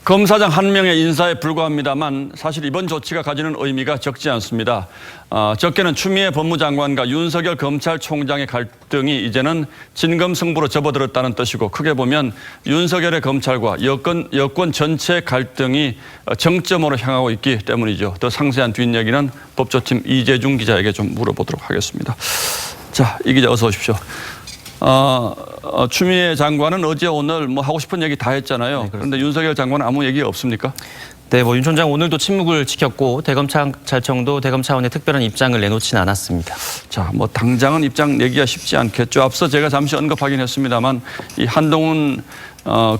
검사장 한 명의 인사에 불과합니다만 사실 이번 조치가 가지는 의미가 적지 않습니다. 적게는 추미애 법무장관과 윤석열 검찰총장의 갈등이 이제는 진검승부로 접어들었다는 뜻이고, 크게 보면 윤석열의 검찰과 여권 전체 갈등이 정점으로 향하고 있기 때문이죠. 더 상세한 뒷얘기는 법조팀 이재중 기자에게 좀 물어보도록 하겠습니다. 자, 이 기자 어서 오십시오. 추미애 장관은 어제 오늘 뭐 하고 싶은 얘기 다 했잖아요. 네, 그런데 윤석열 장관은 아무 얘기 없습니까? 네, 윤 총장 오늘도 침묵을 지켰고 대검찰청도 대검 차원의 특별한 입장을 내놓지는 않았습니다. 자, 뭐 당장은 입장 내기가 쉽지 않겠죠. 앞서 제가 잠시 언급하긴 했습니다만 이 한동훈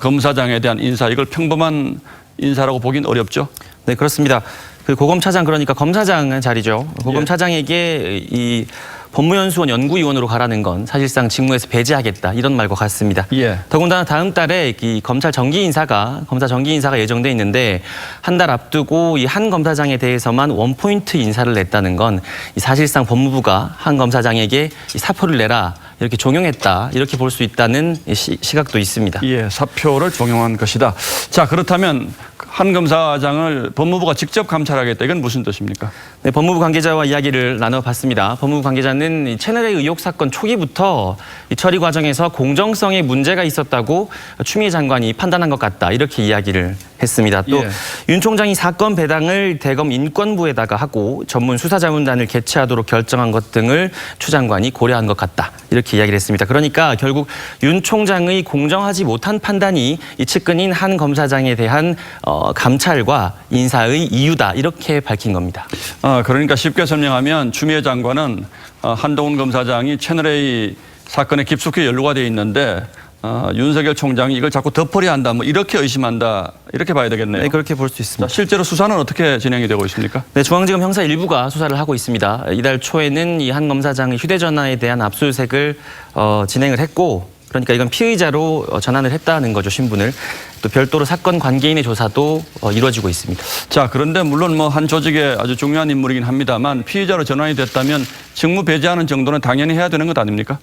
검사장에 대한 인사, 이걸 평범한 인사라고 보긴 어렵죠. 네, 그렇습니다. 그 고검차장, 그러니까 검사장 자리죠. 고검차장에게 이 법무연수원 연구위원으로 가라는 건 사실상 직무에서 배제하겠다, 이런 말과 같습니다. 더군다나 다음 달에 이 검사 정기 인사가 예정돼 있는데, 한 달 앞두고 이 한 검사장에 대해서만 원포인트 인사를 냈다는 건 사실상 법무부가 한 검사장에게 사표를 내라, 이렇게 종용했다, 이렇게 볼 수 있다는 시각도 있습니다. 예, 사표를 종용한 것이다. 자, 그렇다면 한 검사장을 법무부가 직접 감찰하겠다, 이건 무슨 뜻입니까? 네, 법무부 관계자와 이야기를 나눠봤습니다. 법무부 관계자는 이 채널A 의혹 사건 초기부터 이 처리 과정에서 공정성에 문제가 있었다고 추미애 장관이 판단한 것 같다, 이렇게 이야기를 했습니다. 또 윤 총장이 사건 배당을 대검 인권부에다가 하고 전문 수사자문단을 개최하도록 결정한 것 등을 추 장관이 고려한 것 같다, 이렇게 이야기를 했습니다. 그러니까 결국 윤 총장의 공정하지 못한 판단이 이 측근인 한 검사장에 대한 감찰과 인사의 이유다, 이렇게 밝힌 겁니다. 그러니까 쉽게 설명하면 추미애 장관은 한동훈 검사장이 채널A 사건에 깊숙이 연루가 돼 있는데 윤석열 총장이 이걸 자꾸 덮으려 한다, 뭐 이렇게 의심한다, 이렇게 봐야 되겠네요. 네, 그렇게 볼 수 있습니다. 자, 실제로 수사는 어떻게 진행이 되고 있습니까? 네, 중앙지검 형사 1부가 수사를 하고 있습니다. 이달 초에는 이 한 검사장의 휴대전화에 대한 압수수색을 진행을 했고, 그러니까 이건 피의자로 전환을 했다는 거죠, 신분을. 또 별도로 사건 관계인의 조사도 이루어지고 있습니다. 자, 그런데 물론 뭐 한 조직의 아주 중요한 인물이긴 합니다만 피의자로 전환이 됐다면 직무 배제하는 정도는 당연히 해야 되는 것 아닙니까?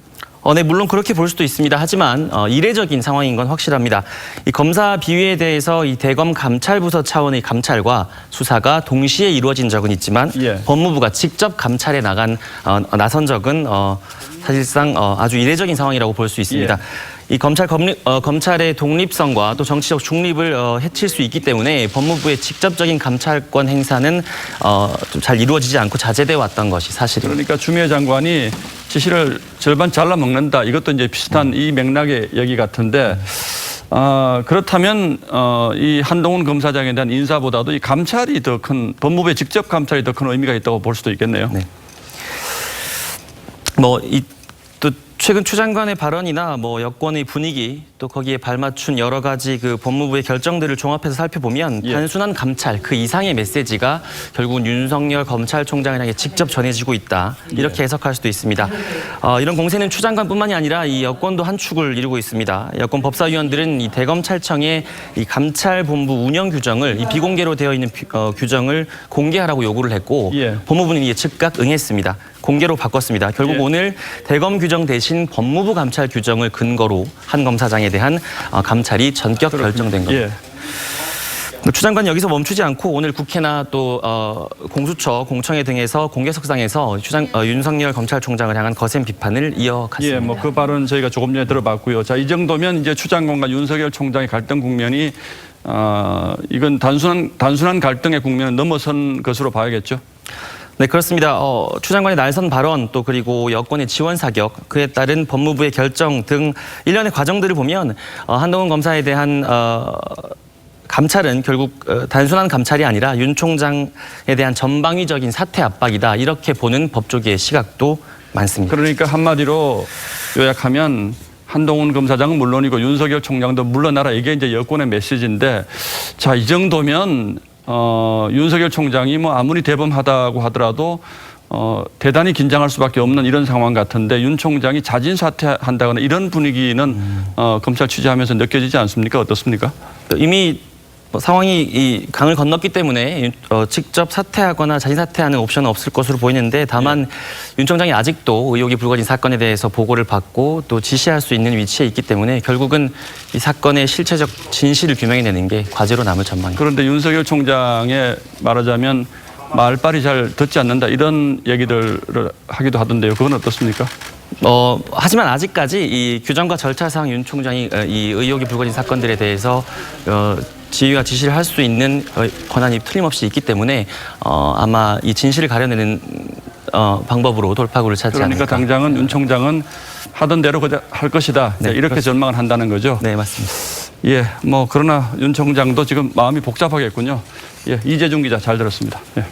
네, 물론 그렇게 볼 수도 있습니다. 하지만 이례적인 상황인 건 확실합니다. 이 검사 비위에 대해서 이 대검 감찰부서 차원의 감찰과 수사가 동시에 이루어진 적은 있지만 법무부가 직접 감찰에 나선 적은 사실상 아주 이례적인 상황이라고 볼 수 있습니다. 이 검찰의 독립성과 또 정치적 중립을 해칠 수 있기 때문에 법무부의 직접적인 감찰권 행사는 좀 잘 이루어지지 않고 자제돼 왔던 것이 사실입니다. 그러니까 추미애 장관이 지시를 절반 잘라 먹는다, 이것도 이제 비슷한 이 맥락의 얘기 같은데, 그렇다면 이 한동훈 검사장에 대한 인사보다도 이 감찰이 더 큰, 법무부의 직접 감찰이 더 큰 의미가 있다고 볼 수도 있겠네요. 네. 또 최근 추 장관의 발언이나 여권의 분위기, 또 거기에 발맞춘 여러 가지 그 법무부의 결정들을 종합해서 살펴보면 단순한 감찰 그 이상의 메시지가 결국은 윤석열 검찰총장에게 직접 전해지고 있다, 이렇게 해석할 수도 있습니다. 이런 공세는 추 장관뿐만이 아니라 이 여권도 한 축을 이루고 있습니다. 여권 법사위원들은 이 대검찰청의 이 감찰본부 운영 규정을 이 비공개로 되어 있는 규정을 공개하라고 요구를 했고, 법무부는 이에 즉각 응했습니다. 공개로 바꿨습니다. 결국 오늘 대검 규정 대신 법무부 감찰 규정을 근거로 한 검사장에 대한 감찰이 전격 결정된 겁니다. 추 장관은 여기서 멈추지 않고 오늘 국회나 또 공수처, 공청회 등에서 공개석상에서 윤석열 검찰총장을 향한 거센 비판을 이어갔습니다. 뭐 그 발언 저희가 조금 전에 들어봤고요. 자, 이 정도면 이제 추 장관과 윤석열 총장의 갈등 국면이 이건 단순한 갈등의 국면을 넘어선 것으로 봐야겠죠. 네, 그렇습니다. 추 장관의 날선 발언, 또 그리고 여권의 지원 사격, 그에 따른 법무부의 결정 등 일련의 과정들을 보면 한동훈 검사에 대한 감찰은 결국 단순한 감찰이 아니라 윤 총장에 대한 전방위적인 사퇴 압박이다, 이렇게 보는 법조계의 시각도 많습니다. 그러니까 한마디로 요약하면 한동훈 검사장은 물론이고 윤석열 총장도 물러나라, 이게 이제 여권의 메시지인데, 자, 이 정도면 윤석열 총장이 뭐 아무리 대범하다고 하더라도 대단히 긴장할 수밖에 없는 이런 상황 같은데, 윤 총장이 자진 사퇴한다거나 이런 분위기는 검찰 취재하면서 느껴지지 않습니까? 어떻습니까? 이미 상황이 이 강을 건넜기 때문에 직접 사퇴하거나 자진 사퇴하는 옵션은 없을 것으로 보이는데 다만 윤 총장이 아직도 의혹이 불거진 사건에 대해서 보고를 받고 또 지시할 수 있는 위치에 있기 때문에 결국은 이 사건의 실체적 진실을 규명해내는 게 과제로 남을 전망입니다. 그런데 윤석열 총장의 말하자면 말빨이 잘 듣지 않는다 이런 얘기들을 하기도 하던데요. 그건 어떻습니까? 하지만 아직까지 이 규정과 절차상 윤 총장이 이 의혹이 불거진 사건들에 대해서 지휘와 지시를 할 수 있는 권한이 틀림없이 있기 때문에 아마 이 진실을 가려내는 방법으로 돌파구를 찾지 그러니까 않을까. 당장은 윤 총장은 하던 대로 할 것이다. 네, 이렇게 그렇습니다. 전망을 한다는 거죠. 네, 맞습니다. 예, 그러나 윤 총장도 지금 마음이 복잡하겠군요. 예, 이재중 기자 잘 들었습니다. 예.